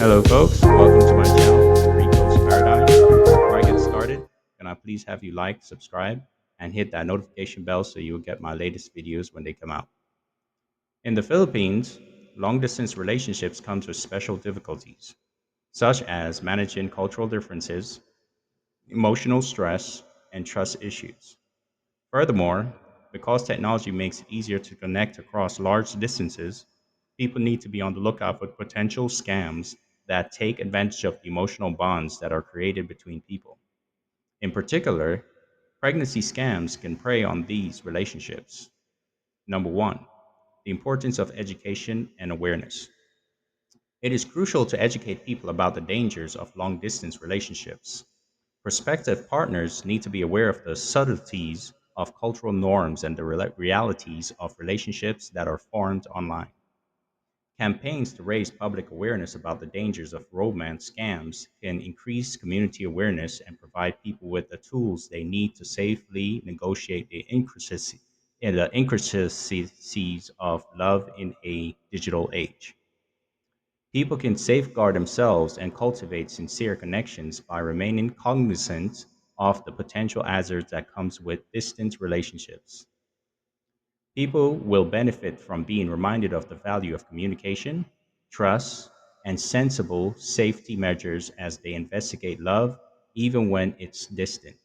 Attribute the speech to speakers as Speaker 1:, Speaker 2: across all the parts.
Speaker 1: Hello, folks. Welcome to my channel, The Rico's Paradigm. Before I get started, can I please have you like, subscribe, and hit that notification bell so you will get my latest videos when they come out. In the Philippines, long distance relationships come with special difficulties, such as managing cultural differences, emotional stress, and trust issues. Furthermore, because technology makes it easier to connect across large distances, people need to be on the lookout for potential scams that take advantage of the emotional bonds that are created between people. In particular, pregnancy scams can prey on these relationships. Number one, the importance of education and awareness. It is crucial to educate people about the dangers of long distance relationships. Prospective partners need to be aware of the subtleties of cultural norms and the realities of relationships that are formed online. Campaigns to raise public awareness about the dangers of romance scams can increase community awareness and provide people with the tools they need to safely negotiate the intricacies of love in a digital age. People can safeguard themselves and cultivate sincere connections by remaining cognizant of the potential hazards that comes with distant relationships. People will benefit from being reminded of the value of communication, trust, and sensible safety measures as they investigate love even when it's distant.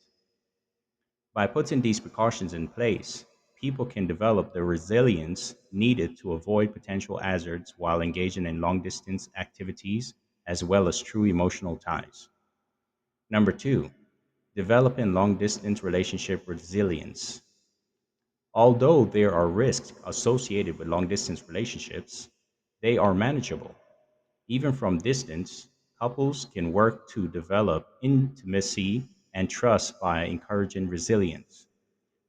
Speaker 1: By putting these precautions in place, people can develop the resilience needed to avoid potential hazards while engaging in long distance activities as well as true emotional ties. Number two, developing long distance relationship resilience. Although there are risks associated with long distance relationships, they are manageable. Even from distance, couples can work to develop intimacy and trust by encouraging resilience.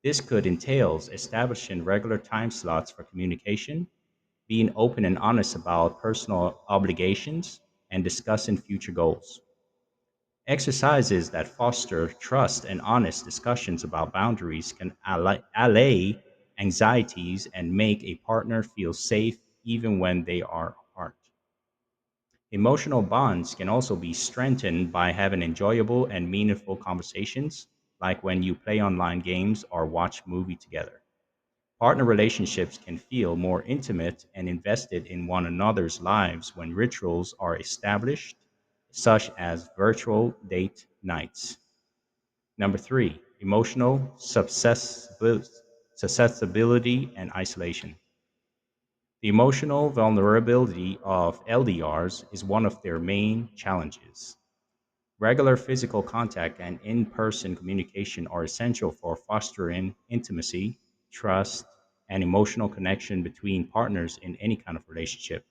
Speaker 1: This could entail establishing regular time slots for communication, being open and honest about personal obligations, and discussing future goals. Exercises that foster trust and honest discussions about boundaries can allay anxieties and make a partner feel safe even when they are apart. Emotional bonds can also be strengthened by having enjoyable and meaningful conversations, like when you play online games or watch movie together. Partner relationships can feel more intimate and invested in one another's lives when rituals are established, such as virtual date nights. Number three, emotional susceptibility and isolation. The emotional vulnerability of LDRs is one of their main challenges. Regular physical contact and in person communication are essential for fostering intimacy, trust, and emotional connection between partners in any kind of relationship.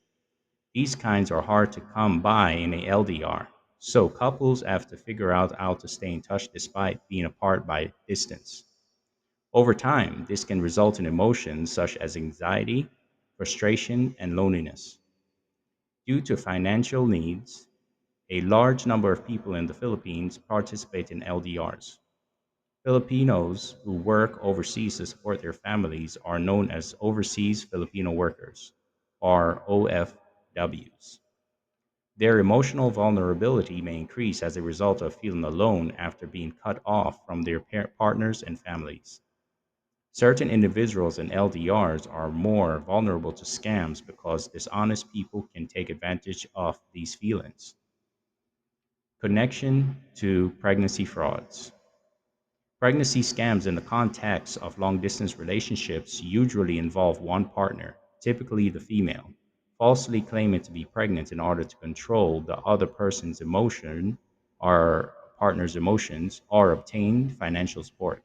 Speaker 1: These kinds are hard to come by in a LDR, so couples have to figure out how to stay in touch despite being apart by distance. Over time, this can result in emotions such as anxiety, frustration, and loneliness. Due to financial needs, a large number of people in the Philippines participate in LDRs. Filipinos who work overseas to support their families are known as Overseas Filipino Workers, or OFWs. Their emotional vulnerability may increase as a result of feeling alone after being cut off from their partners and families. Certain individuals in LDRs are more vulnerable to scams because dishonest people can take advantage of these feelings. Connection to pregnancy frauds. Pregnancy scams in the context of long distance relationships usually involve one partner, typically the female, falsely claiming to be pregnant in order to control the other person's emotion or partner's emotions or obtain financial support.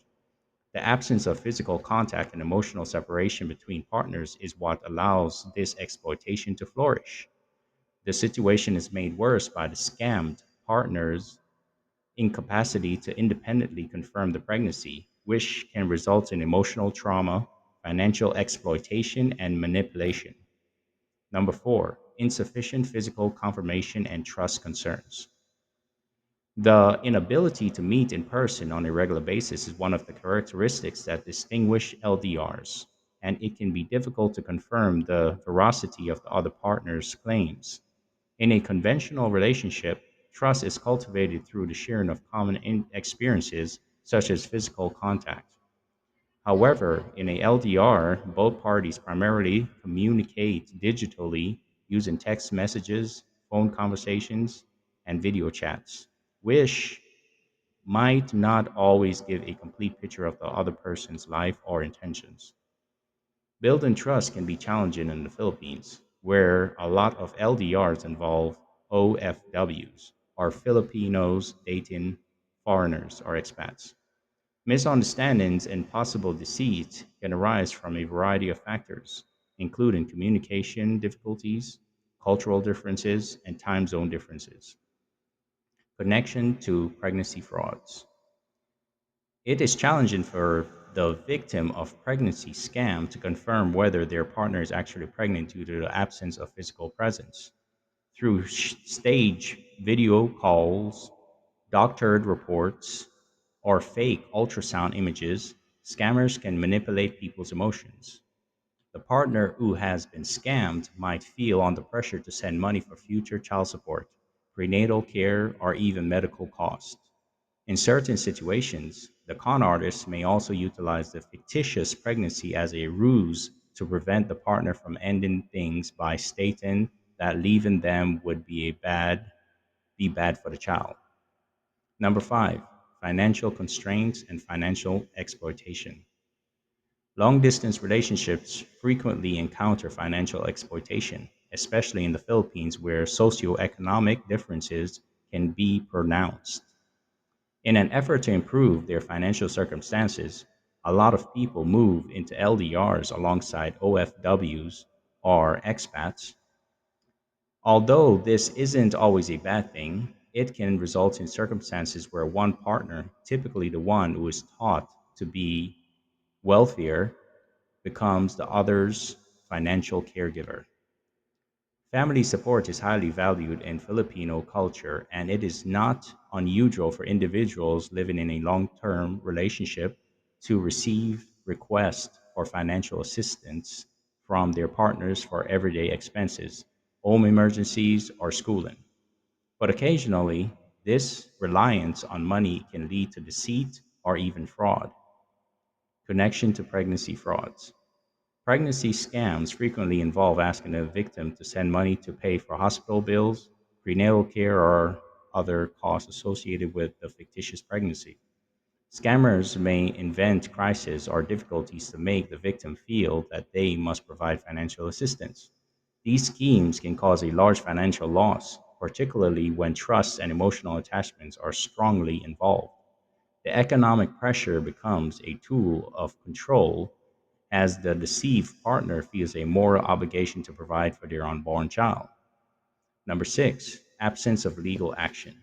Speaker 1: The absence of physical contact and emotional separation between partners is what allows this exploitation to flourish. The situation is made worse by the scammed partner's incapacity to independently confirm the pregnancy, which can result in emotional trauma, financial exploitation, and manipulation. Number four, insufficient physical confirmation and trust concerns. The inability to meet in person on a regular basis is one of the characteristics that distinguish LDRs, and it can be difficult to confirm the veracity of the other partner's claims. In a conventional relationship, trust is cultivated through the sharing of common experiences, such as physical contact. However, in a LDR, both parties primarily communicate digitally using text messages, phone conversations, and video chats, which might not always give a complete picture of the other person's life or intentions. Building trust can be challenging in the Philippines, where a lot of LDRs involve OFWs, or Filipinos dating foreigners or expats. Misunderstandings and possible deceit can arise from a variety of factors, including communication difficulties, cultural differences, and time zone differences. Connection to pregnancy frauds. It is challenging for the victim of pregnancy scam to confirm whether their partner is actually pregnant due to the absence of physical presence. Through stage video calls, doctored reports, or fake ultrasound images, scammers can manipulate people's emotions. The partner who has been scammed might feel under pressure to send money for future child support, prenatal care, or even medical costs. In certain situations, the con artist may also utilize the fictitious pregnancy as a ruse to prevent the partner from ending things by stating that leaving them would be bad for the child. Number 5, financial constraints and financial exploitation. Long distance relationships frequently encounter financial exploitation, especially in the Philippines where socioeconomic differences can be pronounced. In an effort to improve their financial circumstances, a lot of people move into LDRs alongside OFWs or expats. Although this isn't always a bad thing, it can result in circumstances where one partner, typically the one who is taught to be wealthier, becomes the other's financial caregiver. Family support is highly valued in Filipino culture, and it is not unusual for individuals living in a long term relationship to receive requests for financial assistance from their partners for everyday expenses, home emergencies, or schooling. But occasionally, this reliance on money can lead to deceit or even fraud. Connection to pregnancy frauds. Pregnancy scams frequently involve asking a victim to send money to pay for hospital bills, prenatal care, or other costs associated with the fictitious pregnancy. Scammers may invent crises or difficulties to make the victim feel that they must provide financial assistance. These schemes can cause a large financial loss, particularly when trust and emotional attachments are strongly involved. The economic pressure becomes a tool of control as the deceived partner feels a moral obligation to provide for their unborn child. Number 6, absence of legal action.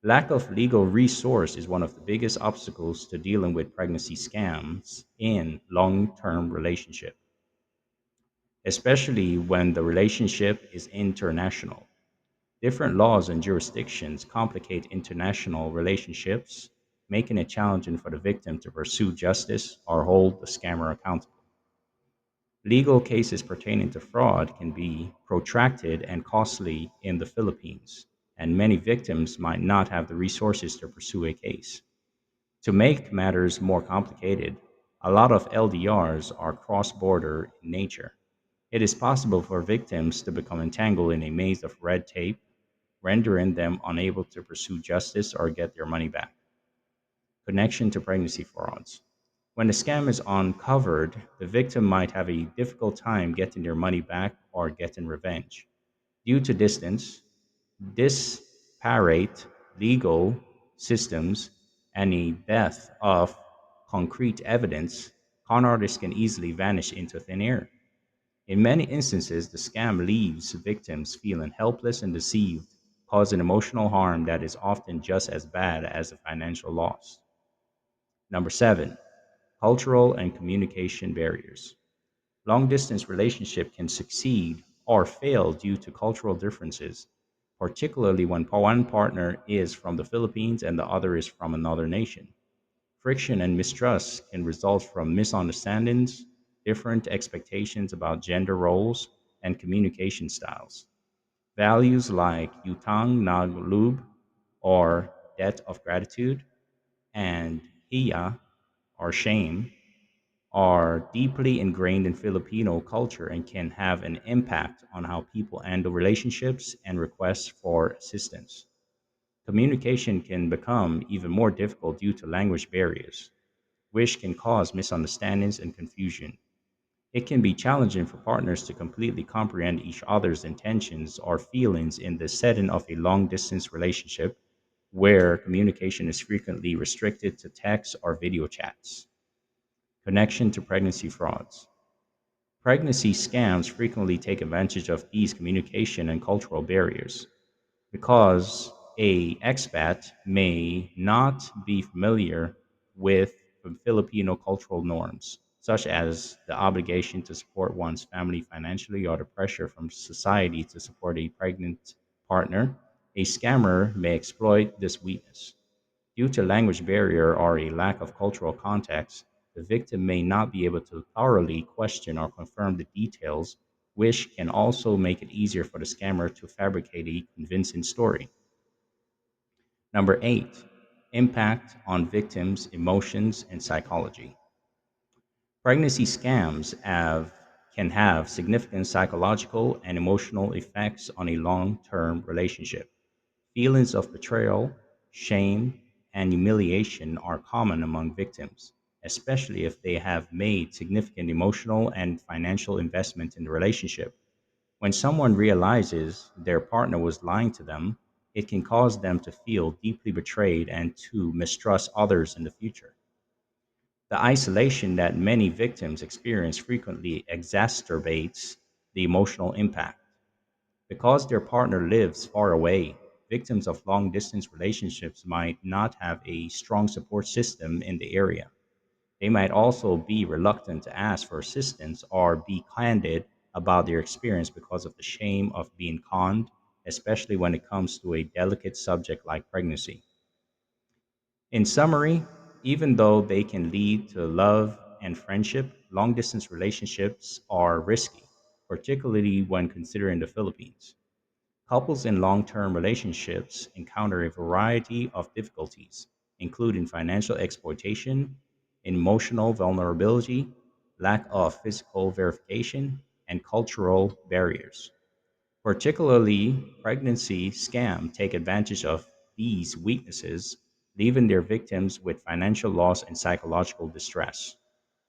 Speaker 1: Lack of legal resource is one of the biggest obstacles to dealing with pregnancy scams in long-term relationship, especially when the relationship is international. Different laws and jurisdictions complicate international relationships, making it challenging for the victim to pursue justice or hold the scammer accountable. Legal cases pertaining to fraud can be protracted and costly in the Philippines, and many victims might not have the resources to pursue a case. To make matters more complicated, a lot of LDRs are cross border in nature. It is possible for victims to become entangled in a maze of red tape, rendering them unable to pursue justice or get their money back. Connection to pregnancy frauds. When the scam is uncovered, the victim might have a difficult time getting their money back or getting revenge. Due to distance, disparate legal systems, and a dearth of concrete evidence, con artists can easily vanish into thin air. In many instances, the scam leaves victims feeling helpless and deceived, causing emotional harm that is often just as bad as the financial loss. Number 7, cultural and communication barriers. Long distance relationship can succeed or fail due to cultural differences, particularly when one partner is from the Philippines and the other is from another nation. Friction and mistrust can result from misunderstandings, different expectations about gender roles, and communication styles. Values like utang na loob, or debt of gratitude, and hiya, or shame, are deeply ingrained in Filipino culture and can have an impact on how people handle relationships and requests for assistance. Communication can become even more difficult due to language barriers, which can cause misunderstandings and confusion. It can be challenging for partners to completely comprehend each other's intentions or feelings in the setting of a long distance relationship where communication is frequently restricted to text or video chats. Connection to pregnancy frauds. Pregnancy scams frequently take advantage of these communication and cultural barriers because a expat may not be familiar with Filipino cultural norms, such as the obligation to support one's family financially or the pressure from society to support a pregnant partner. A scammer may exploit this weakness. Due to language barrier or a lack of cultural context, the victim may not be able to thoroughly question or confirm the details, which can also make it easier for the scammer to fabricate a convincing story. Number eight, impact on victims' emotions and psychology. Pregnancy scams can have significant psychological and emotional effects on a long term relationship. Feelings of betrayal, shame, and humiliation are common among victims, especially if they have made significant emotional and financial investment in the relationship. When someone realizes their partner was lying to them, it can cause them to feel deeply betrayed and to mistrust others in the future. The isolation that many victims experience frequently exacerbates the emotional impact. Because their partner lives far away, victims of long distance relationships might not have a strong support system in the area. They might also be reluctant to ask for assistance or be candid about their experience because of the shame of being conned, especially when it comes to a delicate subject like pregnancy. In summary, even though they can lead to love and friendship, long distance relationships are risky, particularly when considering the Philippines. Couples in long term relationships encounter a variety of difficulties, including financial exploitation, emotional vulnerability, lack of physical verification, and cultural barriers. Particularly, pregnancy scams take advantage of these weaknesses, leaving their victims with financial loss and psychological distress.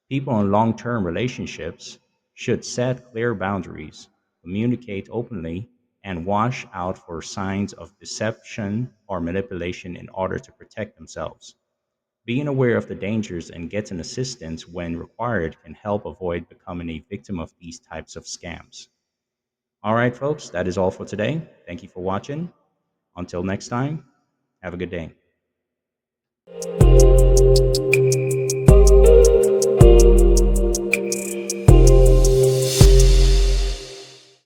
Speaker 1: People in long term relationships should set clear boundaries, communicate openly, and watch out for signs of deception or manipulation in order to protect themselves. Being aware of the dangers and getting assistance when required can help avoid becoming a victim of these types of scams. All right, folks, that is all for today. Thank you for watching. Until next time, have a good day.